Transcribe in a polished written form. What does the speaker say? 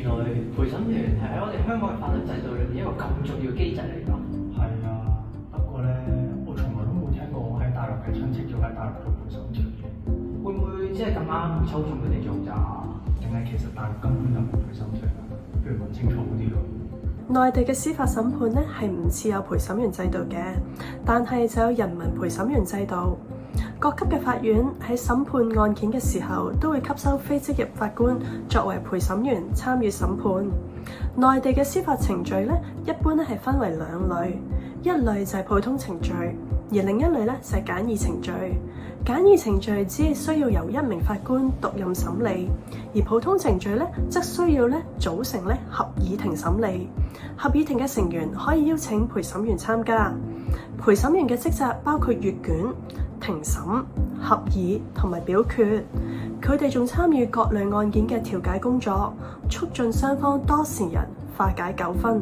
原來陪審團係喺我哋香港嘅法律制度裏面一個咁重要機制嚟㗎。係啊，不過咧，我從來都冇聽過我喺大陸嘅親戚要喺大陸做陪審團嘅。會唔會即係咁啱抽中佢哋做咋？定係其實大陸根本就冇陪審團啊？不如問清楚啲咯。內地嘅司法審判咧係唔似有陪審員制度嘅，但係就有人民陪審員制度。各級嘅法院喺審判案件嘅時候，都會吸收非職業法官作為陪審員參與審判。內地嘅司法程序咧，一般咧係分為兩類，一類就係普通程序，而另一類咧就係簡易程序。簡易程序只係需要由一名法官獨任審理，而普通程序咧則需要咧組成咧合議庭審理。合議庭嘅成員可以邀請陪審員參加。陪審員嘅職責包括閱卷、庭審、合議同埋表決。佢哋仲參與各類案件嘅調解工作，促進雙方當事人化解糾紛。